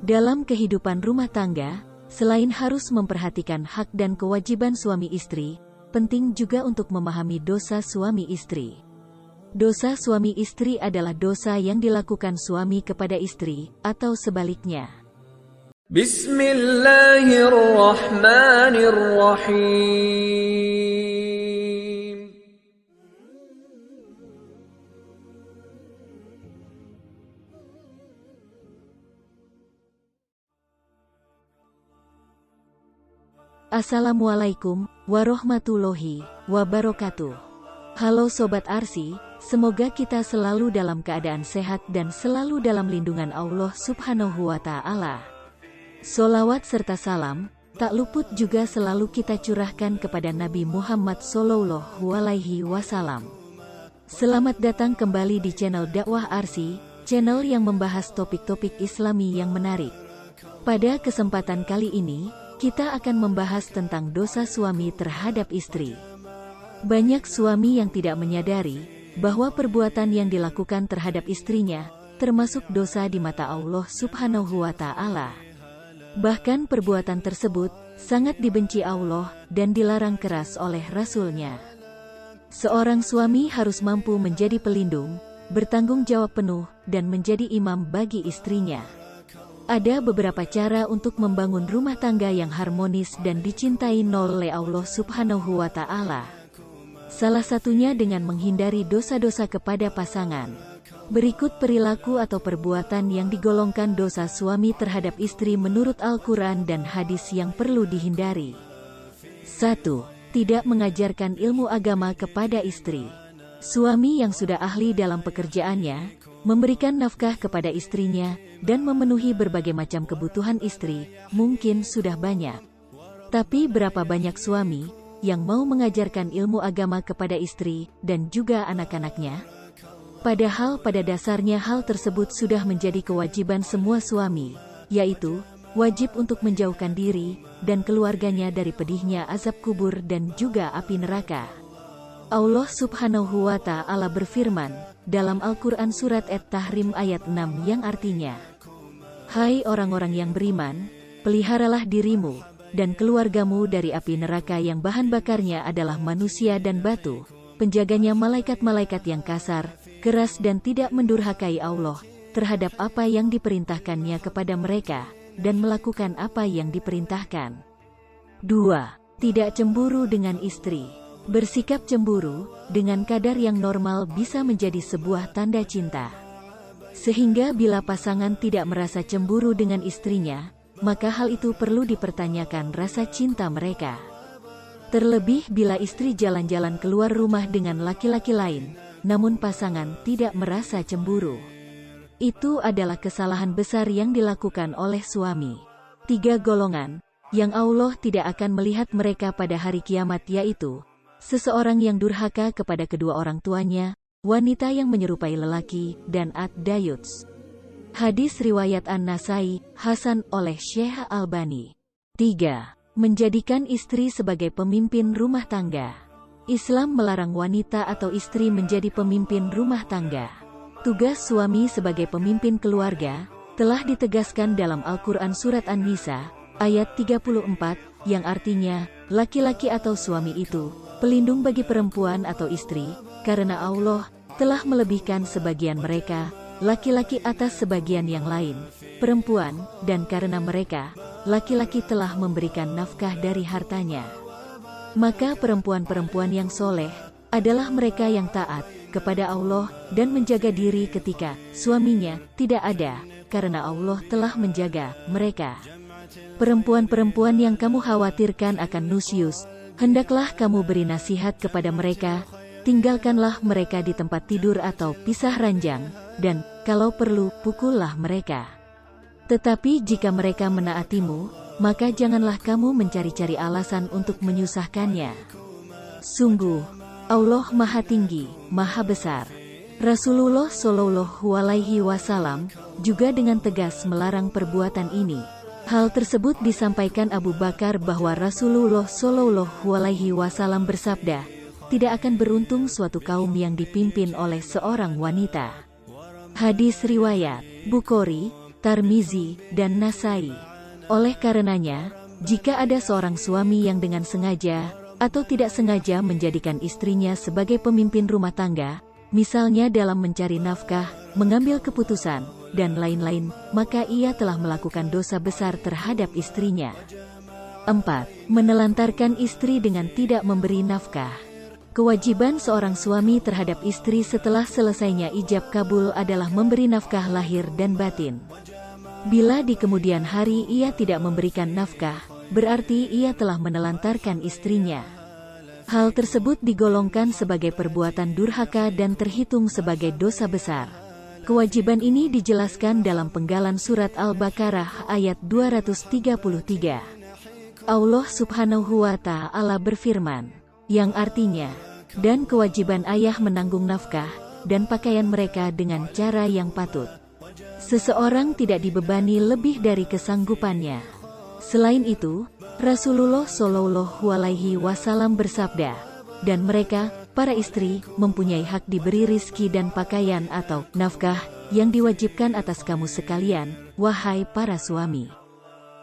Dalam kehidupan rumah tangga, selain harus memperhatikan hak dan kewajiban suami istri, penting juga untuk memahami dosa suami istri. Dosa suami istri adalah dosa yang dilakukan suami kepada istri, atau sebaliknya. Bismillahirrahmanirrahim. Assalamualaikum warahmatullahi wabarakatuh. Halo Sobat Arsi, semoga kita selalu dalam keadaan sehat dan selalu dalam lindungan Allah Subhanahu wa Ta'ala. Sholawat serta salam tak luput juga selalu kita curahkan kepada Nabi Muhammad SAW. Selamat datang kembali di channel Dakwah Arsi, channel yang membahas topik-topik Islami yang menarik. Pada kesempatan kali ini, kita akan membahas tentang dosa suami terhadap istri. Banyak suami yang tidak menyadari bahwa perbuatan yang dilakukan terhadap istrinya termasuk dosa di mata Allah Subhanahu wa Ta'ala. Bahkan perbuatan tersebut sangat dibenci Allah dan dilarang keras oleh Rasul-Nya. Seorang suami harus mampu menjadi pelindung, bertanggung jawab penuh, dan menjadi imam bagi istrinya. Ada beberapa cara untuk membangun rumah tangga yang harmonis dan dicintai oleh Allah Subhanahu wa Ta'ala. Salah satunya dengan menghindari dosa-dosa kepada pasangan. Berikut perilaku atau perbuatan yang digolongkan dosa suami terhadap istri menurut Al-Quran dan hadis yang perlu dihindari. 1. Tidak mengajarkan ilmu agama kepada istri. Suami yang sudah ahli dalam pekerjaannya, memberikan nafkah kepada istrinya, dan memenuhi berbagai macam kebutuhan istri, mungkin sudah banyak. Tapi berapa banyak suami yang mau mengajarkan ilmu agama kepada istri dan juga anak-anaknya? Padahal pada dasarnya hal tersebut sudah menjadi kewajiban semua suami, yaitu wajib untuk menjauhkan diri dan keluarganya dari pedihnya azab kubur dan juga api neraka. Allah Subhanahu wa Ta'ala berfirman dalam Al-Quran Surat At-Tahrim ayat 6 yang artinya, "Hai orang-orang yang beriman, peliharalah dirimu dan keluargamu dari api neraka yang bahan bakarnya adalah manusia dan batu, penjaganya malaikat-malaikat yang kasar, keras dan tidak mendurhakai Allah terhadap apa yang diperintahkannya kepada mereka, dan melakukan apa yang diperintahkan." 2. Tidak cemburu dengan istri. Bersikap cemburu dengan kadar yang normal bisa menjadi sebuah tanda cinta. Sehingga bila pasangan tidak merasa cemburu dengan istrinya, maka hal itu perlu dipertanyakan rasa cinta mereka. Terlebih bila istri jalan-jalan keluar rumah dengan laki-laki lain, namun pasangan tidak merasa cemburu. Itu adalah kesalahan besar yang dilakukan oleh suami. 3 golongan yang Allah tidak akan melihat mereka pada hari kiamat, yaitu seseorang yang durhaka kepada kedua orang tuanya, wanita yang menyerupai lelaki, dan ad-dayuts. Hadis riwayat An-Nasai, Hasan oleh Syekh Albani. 3. Menjadikan istri sebagai pemimpin rumah tangga. Islam melarang wanita atau istri menjadi pemimpin rumah tangga. Tugas suami sebagai pemimpin keluarga telah ditegaskan dalam Al-Quran Surat An-Nisa, ayat 34, yang artinya, laki-laki atau suami itu pelindung bagi perempuan atau istri, karena Allah telah melebihkan sebagian mereka, laki-laki atas sebagian yang lain, perempuan, dan karena mereka, laki-laki telah memberikan nafkah dari hartanya. Maka perempuan-perempuan yang soleh adalah mereka yang taat kepada Allah dan menjaga diri ketika suaminya tidak ada, karena Allah telah menjaga mereka. Perempuan-perempuan yang kamu khawatirkan akan nusyus, hendaklah kamu beri nasihat kepada mereka, tinggalkanlah mereka di tempat tidur atau pisah ranjang, dan, kalau perlu, pukullah mereka. Tetapi jika mereka menaatimu, maka janganlah kamu mencari-cari alasan untuk menyusahkannya. Sungguh, Allah Maha Tinggi, Maha Besar. Rasulullah Shallallahu Alaihi Wasallam juga dengan tegas melarang perbuatan ini. Hal tersebut disampaikan Abu Bakar bahwa Rasulullah Shallallahu Alaihi Wasallam bersabda, tidak akan beruntung suatu kaum yang dipimpin oleh seorang wanita. Hadis riwayat Bukhari, Tirmizi, dan Nasai. Oleh karenanya, jika ada seorang suami yang dengan sengaja atau tidak sengaja menjadikan istrinya sebagai pemimpin rumah tangga, misalnya dalam mencari nafkah, mengambil keputusan, dan lain-lain, maka ia telah melakukan dosa besar terhadap istrinya. 4. Menelantarkan istri dengan tidak memberi nafkah. Kewajiban seorang suami terhadap istri setelah selesainya ijab kabul adalah memberi nafkah lahir dan batin. Bila di kemudian hari ia tidak memberikan nafkah, berarti ia telah menelantarkan istrinya. Hal tersebut digolongkan sebagai perbuatan durhaka dan terhitung sebagai dosa besar. Kewajiban ini dijelaskan dalam penggalan surat Al-Baqarah ayat 233. Allah Subhanahu wa Ta'ala berfirman, yang artinya, dan kewajiban ayah menanggung nafkah dan pakaian mereka dengan cara yang patut. Seseorang tidak dibebani lebih dari kesanggupannya. Selain itu, Rasulullah Shallallahu Alaihi Wasallam bersabda, dan mereka, para istri, mempunyai hak diberi rizki dan pakaian atau nafkah yang diwajibkan atas kamu sekalian, wahai para suami.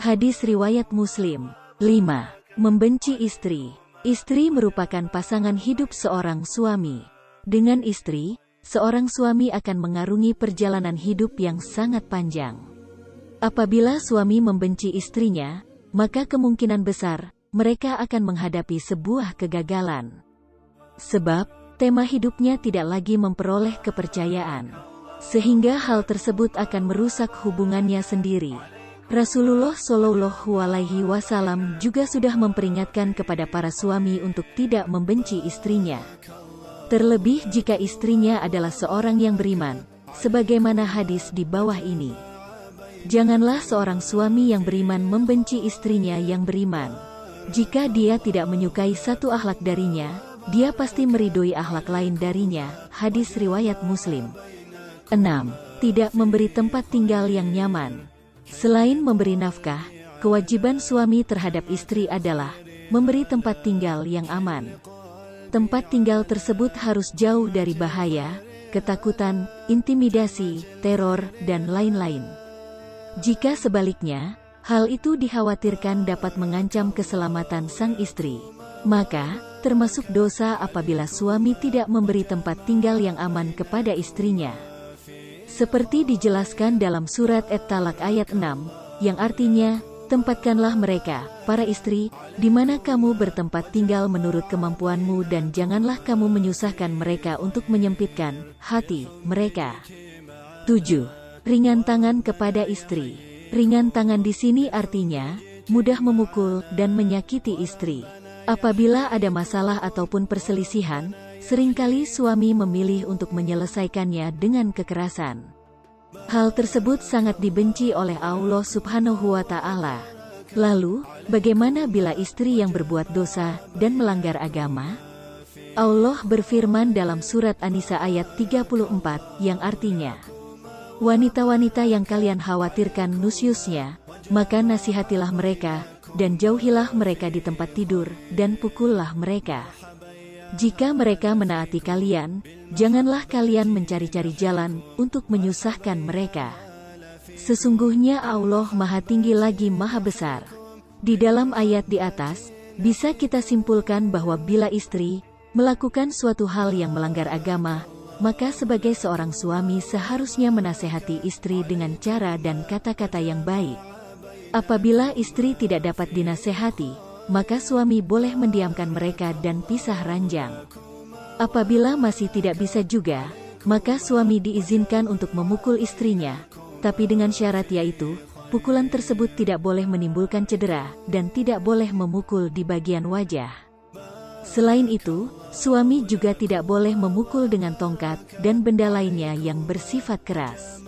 Hadis riwayat Muslim. 5. Membenci istri. Istri merupakan pasangan hidup seorang suami. Dengan istri, seorang suami akan mengarungi perjalanan hidup yang sangat panjang. Apabila suami membenci istrinya, maka kemungkinan besar mereka akan menghadapi sebuah kegagalan. Sebab, tema hidupnya tidak lagi memperoleh kepercayaan. Sehingga hal tersebut akan merusak hubungannya sendiri. Rasulullah Shallallahu Alaihi Wasallam juga sudah memperingatkan kepada para suami untuk tidak membenci istrinya. Terlebih jika istrinya adalah seorang yang beriman, sebagaimana hadis di bawah ini. Janganlah seorang suami yang beriman membenci istrinya yang beriman. Jika dia tidak menyukai satu akhlak darinya, dia pasti meridhoi akhlak lain darinya. Hadis riwayat Muslim. 6. Tidak memberi tempat tinggal yang nyaman. Selain memberi nafkah, kewajiban suami terhadap istri adalah memberi tempat tinggal yang aman. Tempat tinggal tersebut harus jauh dari bahaya, ketakutan, intimidasi, teror, dan lain-lain. Jika sebaliknya, hal itu dikhawatirkan dapat mengancam keselamatan sang istri, maka termasuk dosa apabila suami tidak memberi tempat tinggal yang aman kepada istrinya. Seperti dijelaskan dalam surat At-Talaq ayat 6, yang artinya, tempatkanlah mereka, para istri, di mana kamu bertempat tinggal menurut kemampuanmu dan janganlah kamu menyusahkan mereka untuk menyempitkan hati mereka. 7. Ringan tangan kepada istri. Ringan tangan di sini artinya, mudah memukul dan menyakiti istri. Apabila ada masalah ataupun perselisihan, seringkali suami memilih untuk menyelesaikannya dengan kekerasan. Hal tersebut sangat dibenci oleh Allah Subhanahu wa Ta'ala. Lalu, bagaimana bila istri yang berbuat dosa dan melanggar agama? Allah berfirman dalam surat An-Nisa ayat 34, yang artinya, wanita-wanita yang kalian khawatirkan nusyusnya, maka nasihatilah mereka, dan jauhilah mereka di tempat tidur, dan pukullah mereka. Jika mereka menaati kalian, janganlah kalian mencari-cari jalan untuk menyusahkan mereka. Sesungguhnya Allah Maha Tinggi lagi Maha Besar. Di dalam ayat di atas, bisa kita simpulkan bahwa bila istri melakukan suatu hal yang melanggar agama, maka sebagai seorang suami seharusnya menasehati istri dengan cara dan kata-kata yang baik. Apabila istri tidak dapat dinasehati, maka suami boleh mendiamkan mereka dan pisah ranjang. Apabila masih tidak bisa juga, maka suami diizinkan untuk memukul istrinya, tapi dengan syarat yaitu, pukulan tersebut tidak boleh menimbulkan cedera, dan tidak boleh memukul di bagian wajah. Selain itu, suami juga tidak boleh memukul dengan tongkat, dan benda lainnya yang bersifat keras.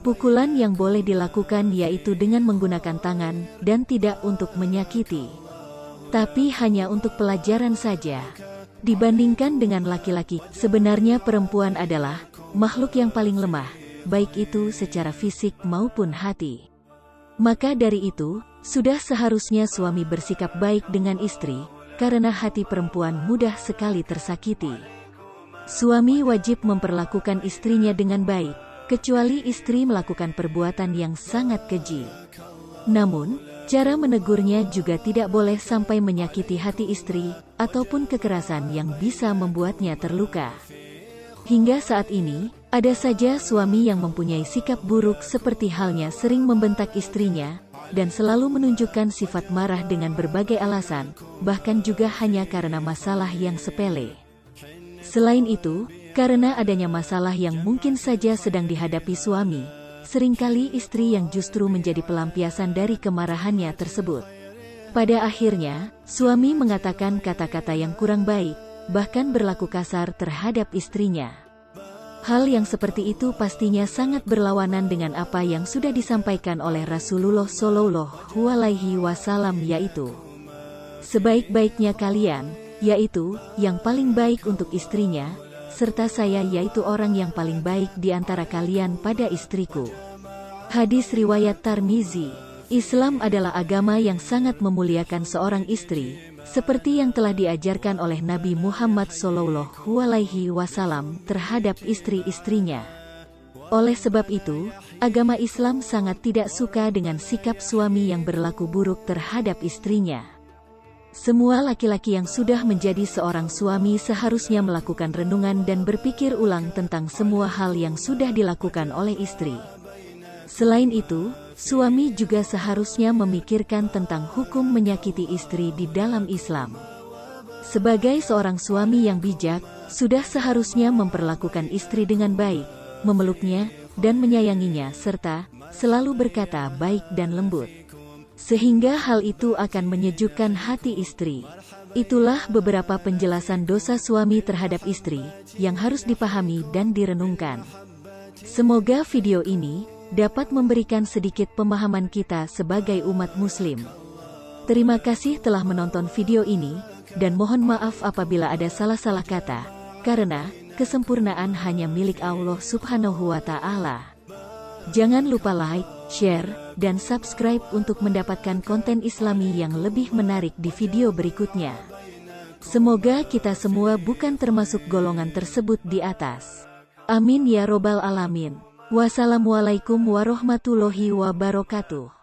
Pukulan yang boleh dilakukan yaitu dengan menggunakan tangan, dan tidak untuk menyakiti. Tapi hanya untuk pelajaran saja. Dibandingkan dengan laki-laki, sebenarnya perempuan adalah makhluk yang paling lemah, baik itu secara fisik maupun hati. Maka dari itu, sudah seharusnya suami bersikap baik dengan istri, karena hati perempuan mudah sekali tersakiti. Suami wajib memperlakukan istrinya dengan baik, kecuali istri melakukan perbuatan yang sangat keji. Namun, cara menegurnya juga tidak boleh sampai menyakiti hati istri, ataupun kekerasan yang bisa membuatnya terluka. Hingga saat ini, ada saja suami yang mempunyai sikap buruk seperti halnya sering membentak istrinya, dan selalu menunjukkan sifat marah dengan berbagai alasan, bahkan juga hanya karena masalah yang sepele. Selain itu, karena adanya masalah yang mungkin saja sedang dihadapi suami, seringkali istri yang justru menjadi pelampiasan dari kemarahannya tersebut. Pada akhirnya, suami mengatakan kata-kata yang kurang baik, bahkan berlaku kasar terhadap istrinya. Hal yang seperti itu pastinya sangat berlawanan dengan apa yang sudah disampaikan oleh Rasulullah Shallallahu Alaihi Wasallam, yaitu sebaik-baiknya kalian, yaitu yang paling baik untuk istrinya, serta saya yaitu orang yang paling baik di antara kalian pada istriku. Hadis riwayat Tirmizi. Islam adalah agama yang sangat memuliakan seorang istri, seperti yang telah diajarkan oleh Nabi Muhammad Shallallahu Alaihi Wasallam terhadap istri-istrinya. Oleh sebab itu, agama Islam sangat tidak suka dengan sikap suami yang berlaku buruk terhadap istrinya. Semua laki-laki yang sudah menjadi seorang suami seharusnya melakukan renungan dan berpikir ulang tentang semua hal yang sudah dilakukan oleh istri. Selain itu, suami juga seharusnya memikirkan tentang hukum menyakiti istri di dalam Islam. Sebagai seorang suami yang bijak, sudah seharusnya memperlakukan istri dengan baik, memeluknya, dan menyayanginya serta selalu berkata baik dan lembut. Sehingga hal itu akan menyejukkan hati istri. Itulah beberapa penjelasan dosa suami terhadap istri, yang harus dipahami dan direnungkan. Semoga video ini dapat memberikan sedikit pemahaman kita sebagai umat muslim. Terima kasih telah menonton video ini, dan mohon maaf apabila ada salah-salah kata, karena kesempurnaan hanya milik Allah Subhanahu wa Ta'ala. Jangan lupa like, share, dan subscribe untuk mendapatkan konten Islami yang lebih menarik di video berikutnya. Semoga kita semua bukan termasuk golongan tersebut di atas. Amin ya robbal alamin. Wassalamualaikum warahmatullahi wabarakatuh.